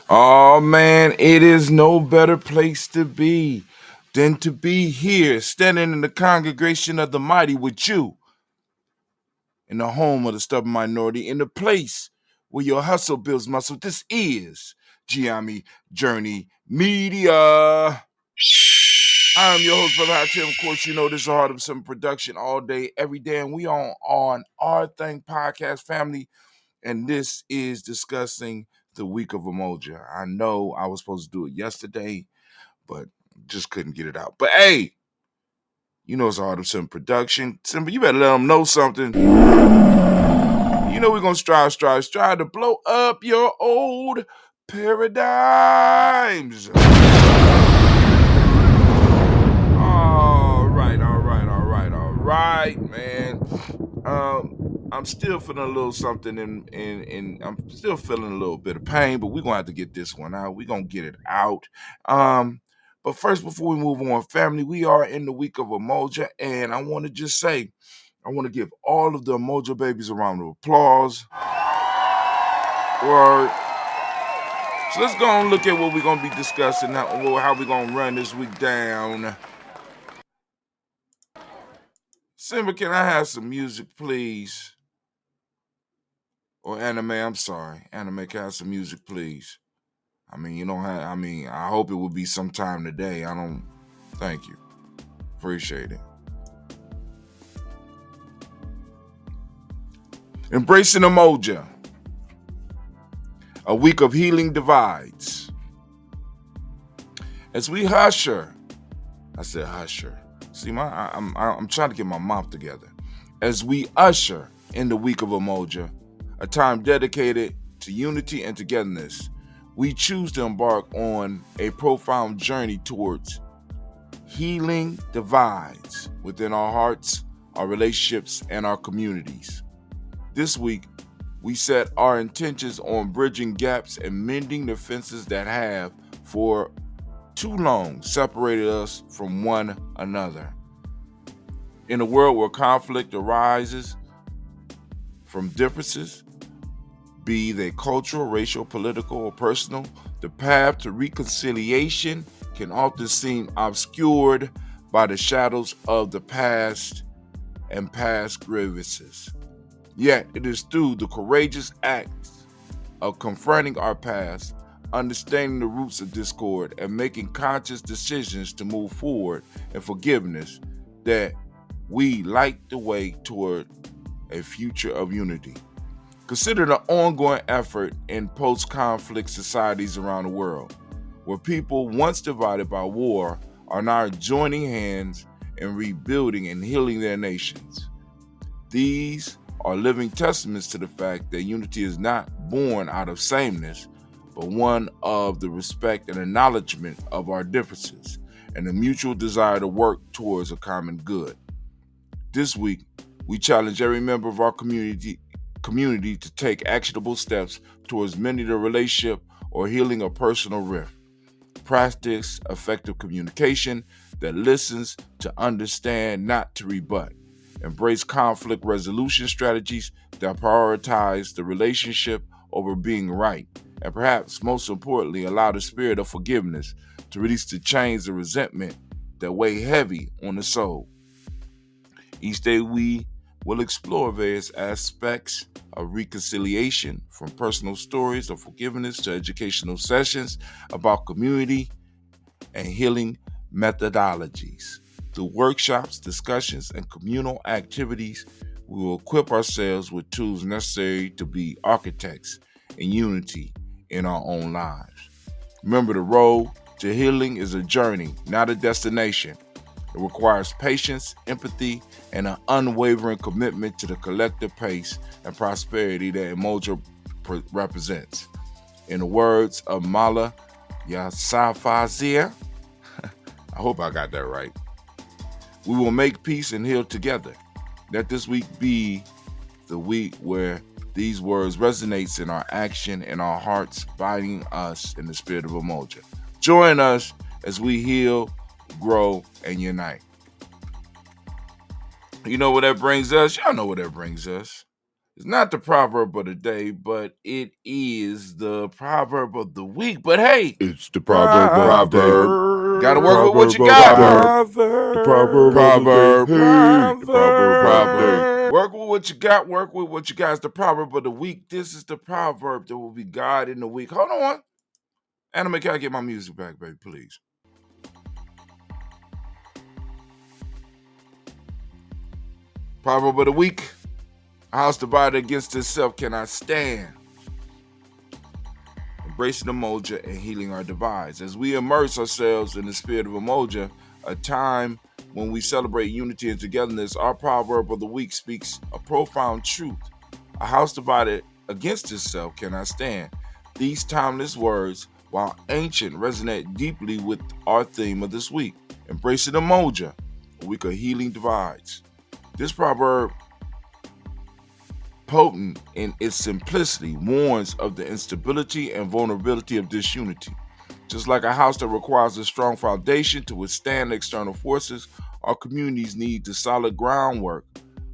Oh man, it is no better place to be than to be here, standing in the congregation of the mighty with you, in the home of the stubborn minority, in the place where your hustle builds muscle. This is Gye-Nyame Journey Media. I'm your host, Brother Hot Tim. Of course, you know this is a Heart of Some production all day, every day, and we on our Thang podcast family, and this is discussing the week of Umoja. I know I was supposed to do it yesterday, but just couldn't get it out. But hey, you know it's a Heart of Some production. Simba, you better let them know something. You know we're gonna strive to blow up your old paradigms. All right, man. I'm still feeling a little something, and I'm still feeling a little bit of pain, but we're gonna have to get this one out. We're gonna get it out. But first, before we move on, family, we are in the week of Umoja, and I want to just say, I want to give all of the Umoja babies a round of applause. Word. So let's go and look at what we're gonna be discussing, how we're gonna run this week down. Simba, can I have some music, please? Or anime, I'm sorry. Anime, can I have some music, please? I mean, you don't have, I hope it will be sometime today. Thank you. Appreciate it. Embracing Umoja. A week of healing divides. As we husher, I said husher. See, I'm trying to get my mouth together. As we usher in the week of Umoja, a time dedicated to unity and togetherness, we choose to embark on a profound journey towards healing divides within our hearts, our relationships, and our communities. This week, we set our intentions on bridging gaps and mending the fences that have, for too long, separated us from one another. In a world where conflict arises from differences, be they cultural, racial, political, or personal, the path to reconciliation can often seem obscured by the shadows of the past and past grievances. Yet it is through the courageous acts of confronting our past, understanding the roots of discord, and making conscious decisions to move forward in forgiveness that we light the way toward a future of unity. Consider the ongoing effort in post-conflict societies around the world, where people once divided by war are now joining hands and rebuilding and healing their nations. These are living testaments to the fact that unity is not born out of sameness, but one of the respect and acknowledgement of our differences and the mutual desire to work towards a common good. This week, we challenge every member of our community to take actionable steps towards mending the relationship or healing a personal rift. Practice effective communication that listens to understand, not to rebut. Embrace conflict resolution strategies that prioritize the relationship over being right. And perhaps most importantly, allow the spirit of forgiveness to release the chains of resentment that weigh heavy on the soul. Each day we will explore various aspects of reconciliation, from personal stories of forgiveness to educational sessions about community and healing methodologies. Through workshops, discussions, and communal activities, we will equip ourselves with tools necessary to be architects in unity in our own lives. Remember, the road to healing is a journey, not a destination. It requires patience, empathy, and an unwavering commitment to the collective pace and prosperity that Umoja represents. In the words of Mala Yasafazia, I hope I got that right, we will make peace and heal together. Let this week be the week where these words resonates in our action and our hearts, binding us in the spirit of Umoja. Join us as we heal, grow, and unite. You know where that brings us? Y'all know where that brings us. It's not the proverb of the day, but it is the proverb of the week. But hey, It's the proverb of the day. Gotta work with what you Proverb got. of the day. The proverb of the day. Hey, the proverb of the day. Work with what you got. Work with what you got. It's the proverb of the week. This is the proverb that will be guiding the week. Hold on. Anime, can I get my music back, baby, please? Proverb of the week. A house divided against itself cannot stand. Embracing Umoja and healing our divides. As we immerse ourselves in the spirit of Umoja, a time when we celebrate unity and togetherness, our proverb of the week speaks a profound truth. A house divided against itself cannot stand. These timeless words, while ancient, resonate deeply with our theme of this week, embracing Umoja, a week of healing divides. This proverb, potent in its simplicity, warns of the instability and vulnerability of disunity. Just like a house that requires a strong foundation to withstand external forces, our communities need the solid groundwork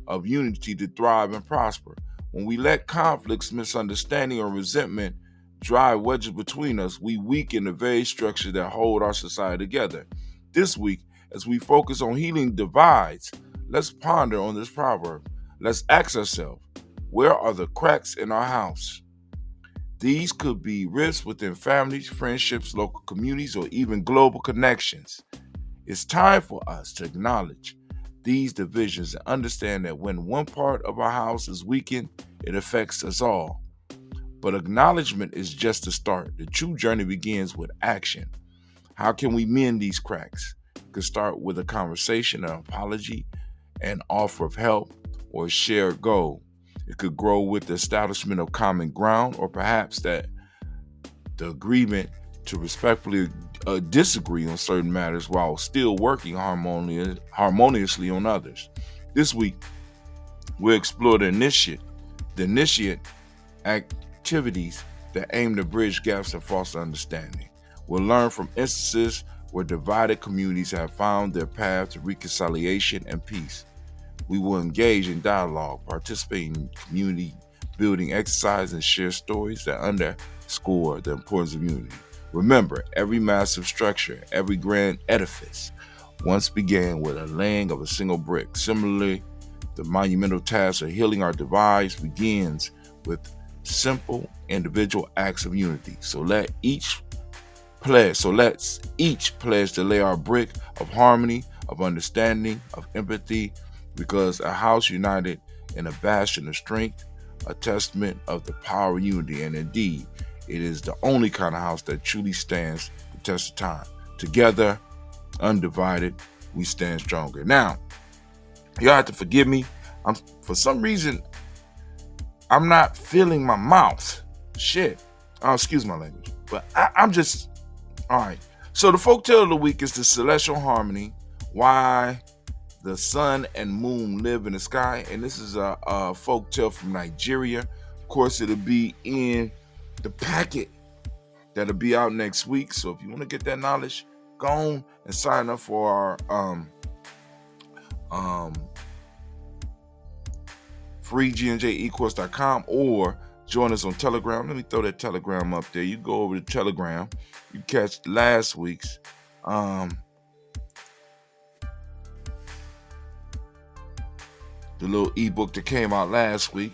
of unity to thrive and prosper. When we let conflicts, misunderstanding, or resentment drive wedges between us, we weaken the very structure that hold our society together. This week, as we focus on healing divides, let's ponder on this proverb. Let's ask ourselves, where are the cracks in our house? These could be rifts within families, friendships, local communities, or even global connections. It's time for us to acknowledge these divisions and understand that when one part of our house is weakened, it affects us all. But acknowledgement is just the start. The true journey begins with action. How can we mend these cracks? It could start with a conversation, an apology, an offer of help, or a shared goal. It could grow with the establishment of common ground, or perhaps that the agreement to respectfully disagree on certain matters while still working harmoniously on others. This week, we'll explore the initiate activities that aim to bridge gaps and foster understanding. We'll learn from instances where divided communities have found their path to reconciliation and peace. We will engage in dialogue, participate in community building exercises, and share stories that underscore the importance of unity. Remember, every massive structure, every grand edifice once began with a laying of a single brick. Similarly, the monumental task of healing our divides begins with simple individual acts of unity. Let's each pledge to lay our brick of harmony, of understanding, of empathy, because a house united in a bastion of strength, a testament of the power of unity, and indeed, it is the only kind of house that truly stands the test of time. Together, undivided, we stand stronger. Now, y'all have to forgive me. For some reason, I'm not feeling my mouth. Shit. Oh, excuse my language. But I'm just, all right. So the folktale of the week is the celestial harmony, why the sun and moon live in the sky. And this is a folktale from Nigeria. Of course, it'll be in the packet that'll be out next week. So if you want to get that knowledge, go on and sign up for our free GNJecourse.com or join us on Telegram. Let me throw that Telegram up there. You go over to Telegram. You catch last week's the little ebook that came out last week.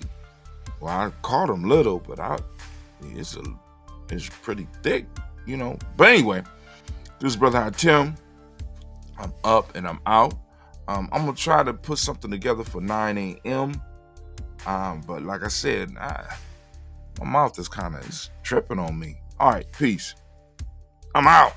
Well, I called them little, but it's pretty thick, you know. But anyway, this is Brother Tim. I'm up and I'm out. I'm gonna try to put something together for 9 a.m. But like I said, my mouth is kind of tripping on me. All right, peace. I'm out.